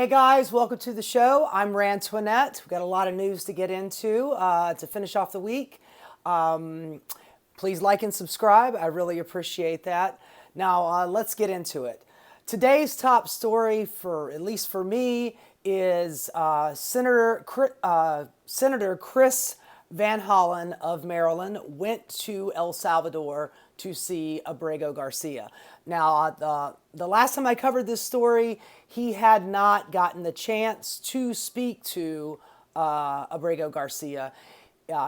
Hey guys, welcome to the show. I'm Rantoinette. We've got a lot of news to get into to finish off the week. Please like and subscribe. I really appreciate that. Now, let's get into it. Today's top story, at least for me, is Senator Chris Van Hollan of Maryland went to El Salvador to see Abrego Garcia. Now, the last time I covered this story, he had not gotten the chance to speak to Abrego Garcia.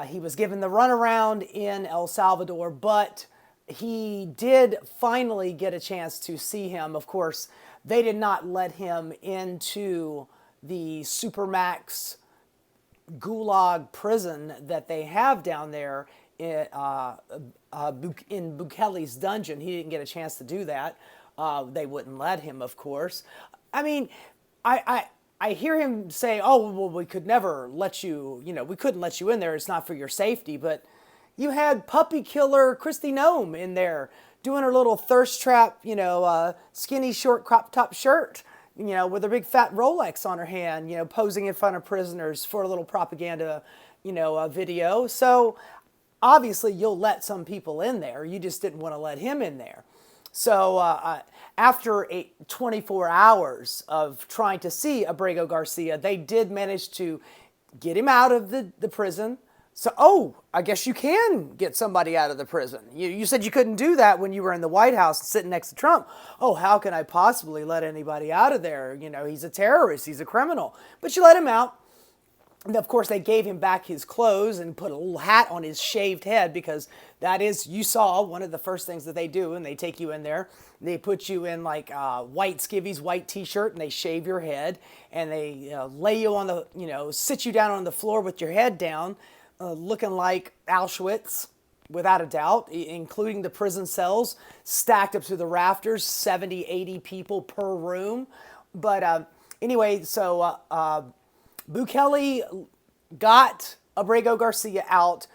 He was given the runaround in El Salvador, but he did finally get a chance to see him. Of course, they did not let him into the Supermax gulag prison that they have down there in Bukele's dungeon. He didn't get a chance to do that. They wouldn't let him, of course. I mean, I hear him say, "Oh, well, we could never let you. We couldn't let you in there. It's not for your safety." But you had puppy killer Christy Nome in there doing her little thirst trap, skinny short crop top shirt, with a big fat Rolex on her hand, posing in front of prisoners for a little propaganda, video. So obviously you'll let some people in there. You just didn't want to let him in there. So after 24 hours of trying to see Abrego Garcia, they did manage to get him out of the prison. So, I guess you can get somebody out of the prison. You said you couldn't do that when you were in the White House sitting next to Trump. Oh, how can I possibly let anybody out of there? He's a terrorist. He's a criminal. But you let him out. And of course, they gave him back his clothes and put a little hat on his shaved head, because that is, you saw, one of the first things that they do, and they take you in there. They put you in like white skivvies, white t-shirt, and they shave your head. And they lay you on the, sit you down on the floor with your head down, looking like Auschwitz, without a doubt, including the prison cells stacked up to the rafters, 70, 80 people per room. But anyway, so Bukele got Abrego Garcia out,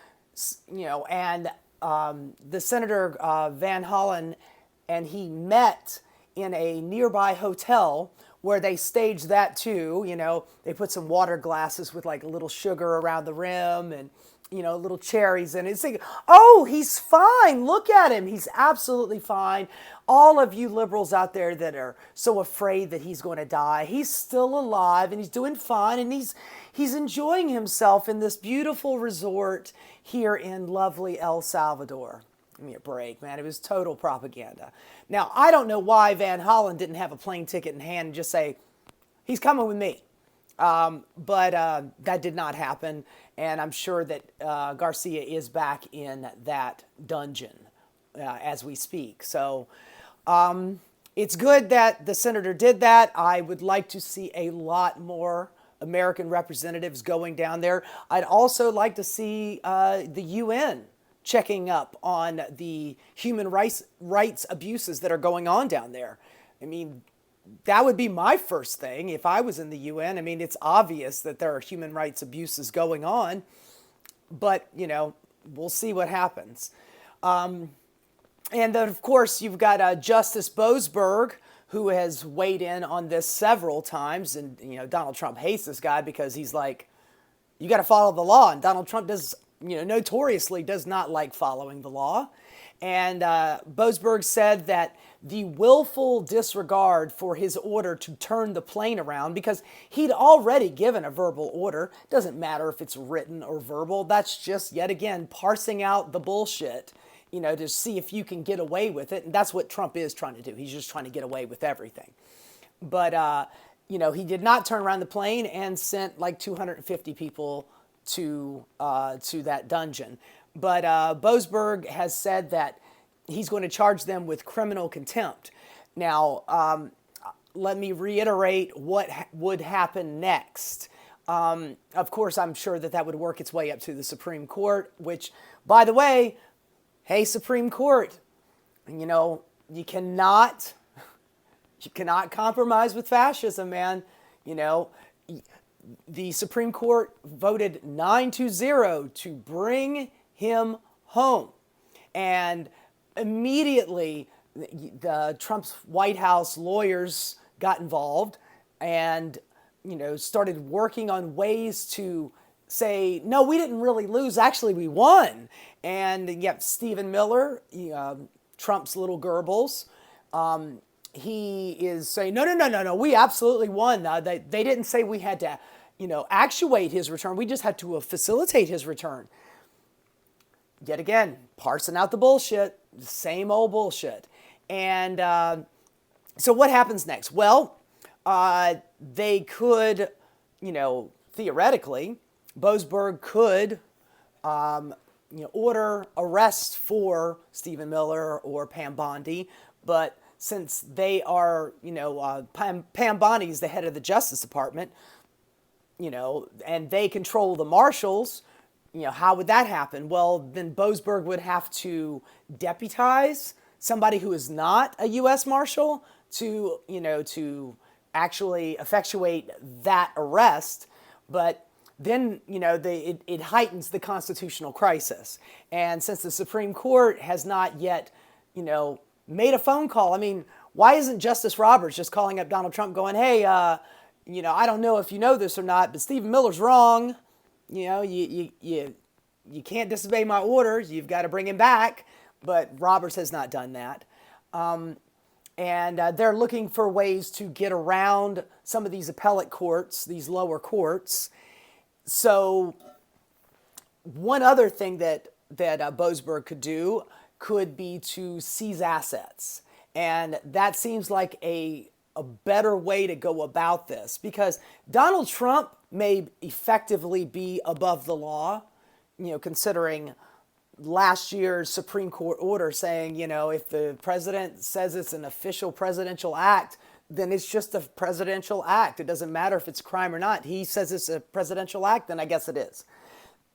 and the Senator Van Hollan and he met in a nearby hotel where they staged that too. They put some water glasses with like a little sugar around the rim and, little cherries. And it's like, oh, he's fine. Look at him. He's absolutely fine. All of you liberals out there that are so afraid that he's going to die, he's still alive and he's doing fine. And he's enjoying himself in this beautiful resort here in lovely El Salvador. Give me a break, man. It was total propaganda. Now, I don't know why Van Hollan didn't have a plane ticket in hand and just say, he's coming with me. But that did not happen. And I'm sure that Garcia is back in that dungeon as we speak. So it's good that the senator did that. I would like to see a lot more American representatives going down there. I'd also like to see the UN checking up on the human rights abuses that are going on down there. I mean, that would be my first thing if I was in the UN. I mean, it's obvious that there are human rights abuses going on, but, we'll see what happens. And then, of course, you've got Justice Boasberg, who has weighed in on this several times. And, Donald Trump hates this guy because he's like, you got to follow the law. And Donald Trump notoriously does not like following the law. And Boasberg said that the willful disregard for his order to turn the plane around, because he'd already given a verbal order, doesn't matter if it's written or verbal, that's just, yet again, parsing out the bullshit, to see if you can get away with it. And that's what Trump is trying to do. He's just trying to get away with everything. But, he did not turn around the plane and sent like 250 people to that dungeon. But Boasberg has said that he's going to charge them with criminal contempt. Now, let me reiterate what would happen next. Of course, I'm sure that would work its way up to the Supreme Court, which, by the way, hey, Supreme Court, you cannot compromise with fascism, man. The Supreme Court voted 9-0 to bring him home. And immediately, the Trump's White House lawyers got involved. and, started working on ways to say, no, we didn't really lose. Actually, we won. And yet Stephen Miller, Trump's little Goebbels, he is saying, no, we absolutely won. They didn't say we had to, actuate his return. We just had to facilitate his return. Yet again, parsing out the bullshit, same old bullshit. And so what happens next? Well, they could, theoretically, Boasberg could, order arrests for Stephen Miller or Pam Bondi, but since they are, Pam Bondi is the head of the Justice Department, and they control the marshals, how would that happen? Well, then Boasberg would have to deputize somebody who is not a U.S. Marshal to, to actually effectuate that arrest. But then, it heightens the constitutional crisis. And since the Supreme Court has not yet, made a phone call, I mean, why isn't Justice Roberts just calling up Donald Trump going, hey, I don't know if you know this or not, but Stephen Miller's wrong. You can't disobey my orders. You've got to bring him back. But Roberts has not done that. And they're looking for ways to get around some of these appellate courts, these lower courts. So one other thing that Boasberg could do could be to seize assets. And that seems like a better way to go about this, because Donald Trump may effectively be above the law, considering last year's Supreme Court order saying, if the president says it's an official presidential act, then it's just a presidential act. It doesn't matter if it's a crime or not. He says it's a presidential act, then I guess it is.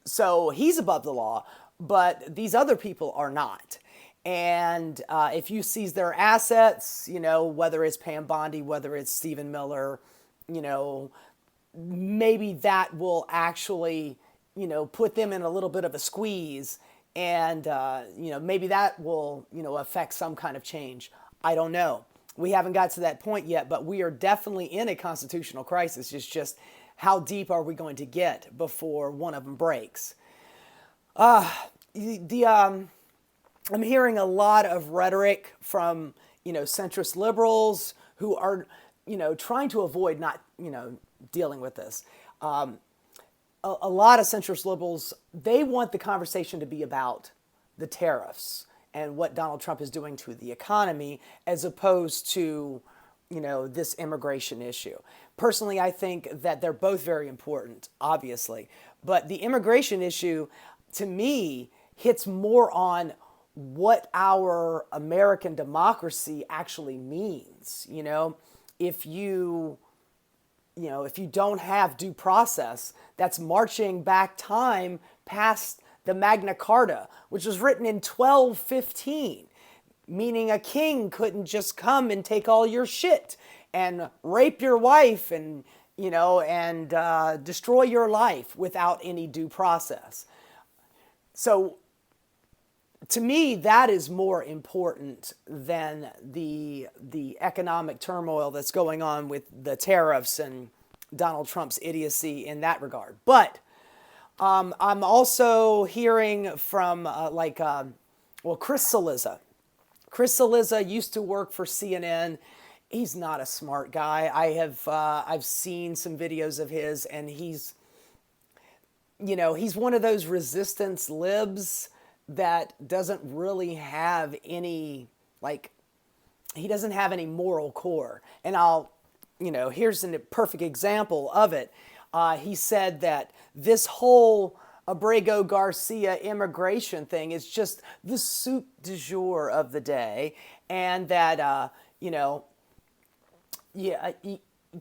So he's above the law, but these other people are not. And if you seize their assets, whether it's Pam Bondi, whether it's Stephen Miller, maybe that will actually, put them in a little bit of a squeeze. And, maybe that will, affect some kind of change. I don't know. We haven't got to that point yet, but we are definitely in a constitutional crisis. It's just how deep are we going to get before one of them breaks? I'm hearing a lot of rhetoric from, centrist liberals who are, trying to avoid not, dealing with this. A lot of centrist liberals, they want the conversation to be about the tariffs and what Donald Trump is doing to the economy, as opposed to, this immigration issue. Personally, I think that they're both very important, obviously. But the immigration issue, to me, hits more on what our American democracy actually means. If you don't have due process, that's marching back time past the Magna Carta, which was written in 1215, meaning a king couldn't just come and take all your shit and rape your wife and destroy your life without any due process. So to me, that is more important than the economic turmoil that's going on with the tariffs and Donald Trump's idiocy in that regard. But I'm also hearing from Chris Cillizza. Chris Cillizza used to work for CNN. He's not a smart guy. I've seen some videos of his, and he's one of those resistance libs that doesn't really have any, he doesn't have any moral core. And here's a perfect example of it. He said that this whole Abrego Garcia immigration thing is just the soup du jour of the day, and that, you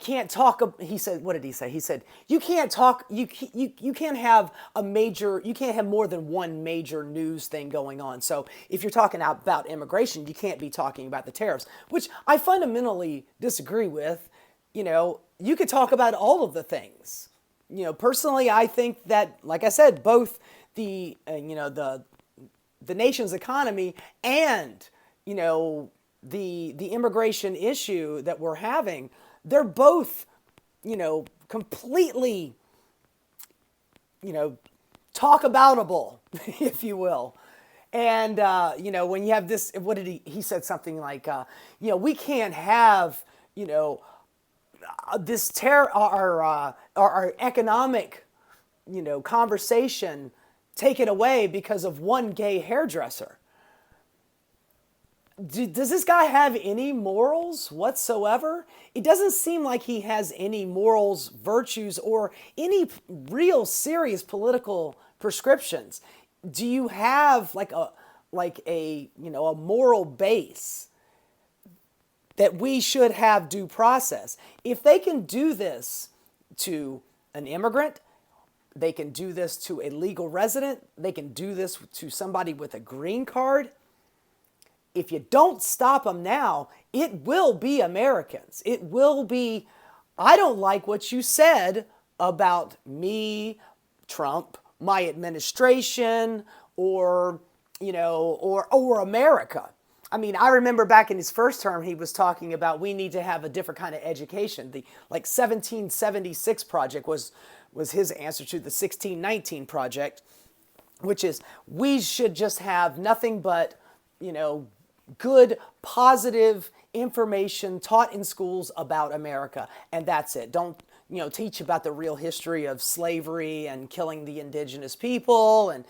can't talk. He said, what did he say? He said, you can't talk. You can't have you can't have more than one major news thing going on. So if you're talking about immigration, you can't be talking about the tariffs, which I fundamentally disagree with. You could talk about all of the things. Personally, I think that, like I said, both the nation's economy and, the immigration issue that we're having, they're both completely, talk aboutable, if you will. And, when you have this, what did he said something like, we can't have, this our economic, conversation taken away because of one gay hairdresser. Does this guy have any morals whatsoever? It doesn't seem like he has any morals, virtues, or any real serious political prescriptions. Do you have like a a moral base that we should have due process? If they can do this to an immigrant, they can do this to a legal resident, they can do this to somebody with a green card. If you don't stop them now, it will be Americans. It will be, I don't like what you said about me, Trump, my administration, or America. I mean, I remember back in his first term, he was talking about we need to have a different kind of education. The 1776 project was his answer to the 1619 project, which is we should just have nothing but, good, positive information taught in schools about America, and that's it. Don't teach about the real history of slavery and killing the indigenous people, and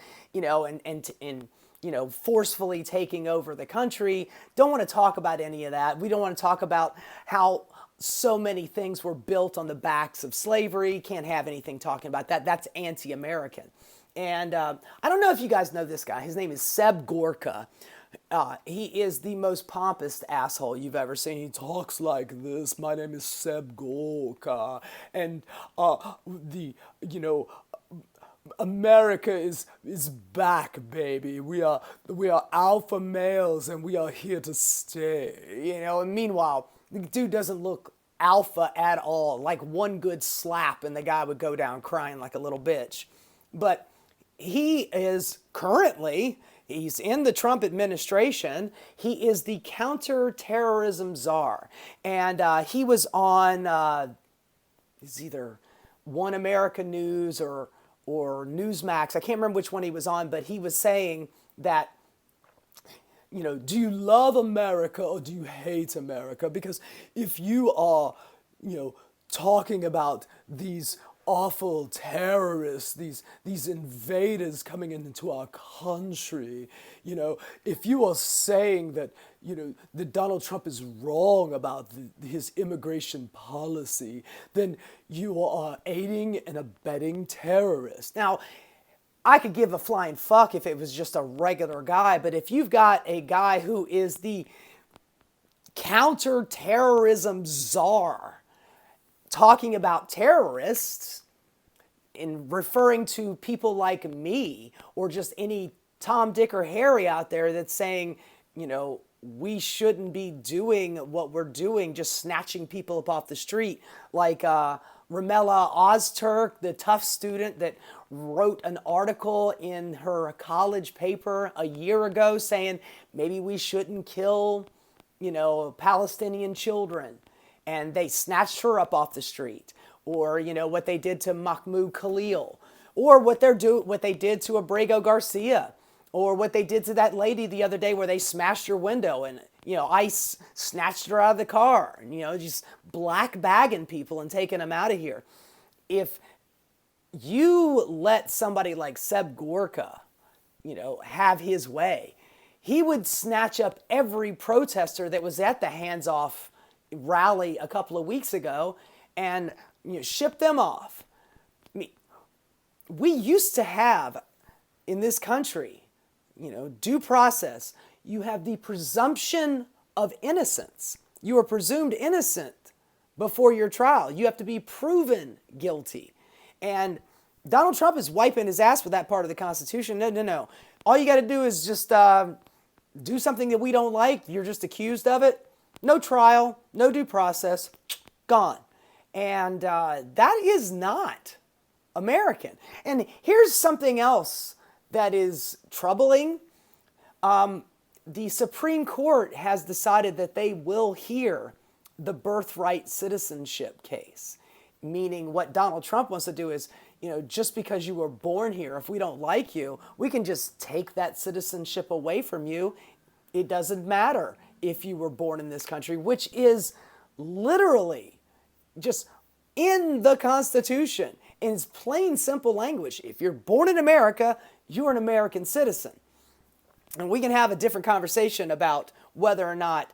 forcefully taking over the country. Don't want to talk about any of that. We don't want to talk about how so many things were built on the backs of slavery. Can't have anything talking about that. That's anti-American. And I don't know if you guys know this guy. His name is Seb Gorka. He is the most pompous asshole you've ever seen. He talks like this. My name is Seb Gorka. And America is back, baby. We are alpha males, and we are here to stay. And meanwhile, the dude doesn't look alpha at all. Like one good slap, and the guy would go down crying like a little bitch. But he is currently, he's in the Trump administration. He is the counterterrorism czar, and he was on it's either One America News or Newsmax. I can't remember which one he was on, but he was saying that, do you love America or do you hate America? Because if you are, talking about these awful terrorists, these invaders coming into our country, if you are saying that, that Donald Trump is wrong about his immigration policy, then you are aiding and abetting terrorists. Now, I could give a flying fuck if it was just a regular guy, but if you've got a guy who is the counterterrorism czar talking about terrorists and referring to people like me or just any Tom, Dick, or Harry out there that's saying, we shouldn't be doing what we're doing, just snatching people up off the street, like Ramela Ozturk, the tough student that wrote an article in her college paper a year ago saying maybe we shouldn't kill, Palestinian children. And they snatched her up off the street. Or, what they did to Mahmoud Khalil. Or what they did to Abrego Garcia. Or what they did to that lady the other day where they smashed her window and, ICE snatched her out of the car. And, just black bagging people and taking them out of here. If you let somebody like Seb Gorka, have his way, he would snatch up every protester that was at the Hands Off rally a couple of weeks ago and ship them off. I mean, we used to have in this country, due process. You have the presumption of innocence. You are presumed innocent before your trial. You have to be proven guilty. And Donald Trump is wiping his ass with that part of the Constitution. No. All you got to do is just do something that we don't like. You're just accused of it. No trial, no due process, gone. And that is not American. And here's something else that is troubling. The Supreme Court has decided that they will hear the birthright citizenship case. meaning what Donald Trump wants to do is, just because you were born here, if we don't like you, we can just take that citizenship away from you. It doesn't matter if you were born in this country, which is literally just in the Constitution, in plain, simple language. If you're born in America, you're an American citizen. And we can have a different conversation about whether or not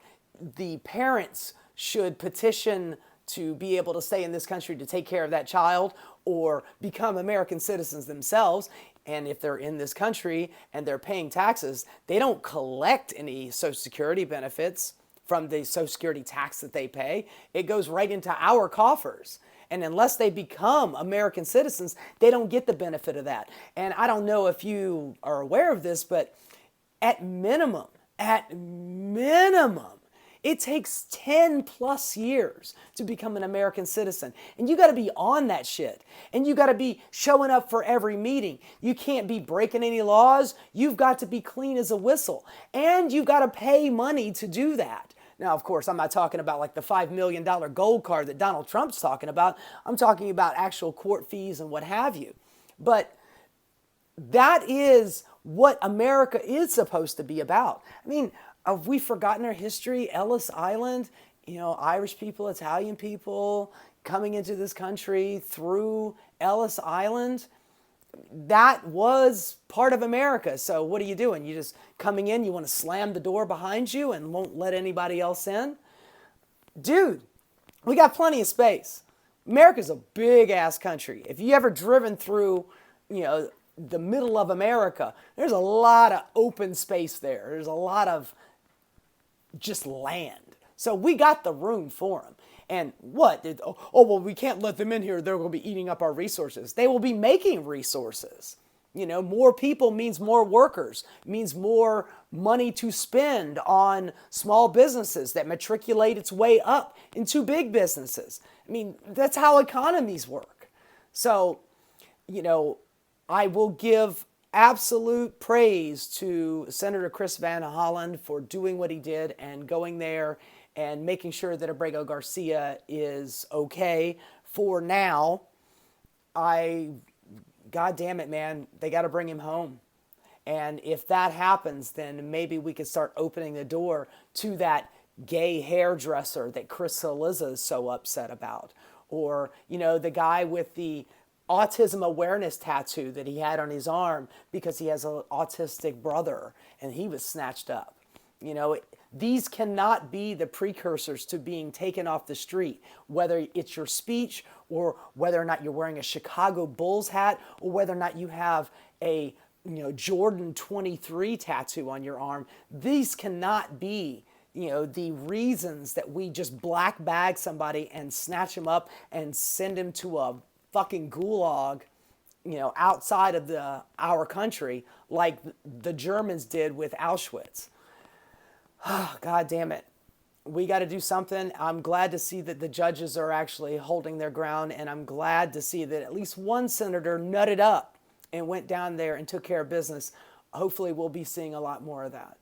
the parents should petition to be able to stay in this country to take care of that child or become American citizens themselves. And if they're in this country and they're paying taxes, they don't collect any Social Security benefits from the Social Security tax that they pay. It goes right into our coffers. And unless they become American citizens, they don't get the benefit of that. And I don't know if you are aware of this, but at minimum, it takes 10 plus years to become an American citizen. And you got to be on that shit. And you got to be showing up for every meeting. You can't be breaking any laws. You've got to be clean as a whistle. And you've got to pay money to do that. Now, of course, I'm not talking about like the $5 million gold card that Donald Trump's talking about. I'm talking about actual court fees and what have you. But that is what America is supposed to be about. I mean, have we forgotten our history? Ellis Island, Irish people, Italian people coming into this country through Ellis Island. That was part of America. So what are you doing? You just coming in, you want to slam the door behind you and won't let anybody else in? Dude, we got plenty of space. America's a big ass country. If you ever driven through, the middle of America, there's a lot of open space there. There's a lot of just land. So we got the room for them. And what? Well, we can't let them in here. They're going to be eating up our resources. They will be making resources. More people means more workers, means more money to spend on small businesses that matriculate its way up into big businesses. I mean, that's how economies work. So, I will give absolute praise to Senator Chris Van Hollan for doing what he did and going there and making sure that Abrego Garcia is okay for now. God damn it, man, they got to bring him home. And if that happens, then maybe we could start opening the door to that gay hairdresser that Chris Cillizza is so upset about. Or, the guy with the autism awareness tattoo that he had on his arm because he has an autistic brother and he was snatched up. These cannot be the precursors to being taken off the street, whether it's your speech or whether or not you're wearing a Chicago Bulls hat or whether or not you have a Jordan 23 tattoo on your arm. These cannot be the reasons that we just black bag somebody and snatch him up and send him to a fucking gulag, outside of our country, like the Germans did with Auschwitz. God damn it. We got to do something. I'm glad to see that the judges are actually holding their ground, and I'm glad to see that at least one senator nutted up and went down there and took care of business. Hopefully we'll be seeing a lot more of that.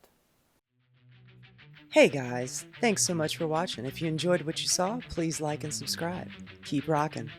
Hey guys, thanks so much for watching. If you enjoyed what you saw, please like and subscribe. Keep rocking.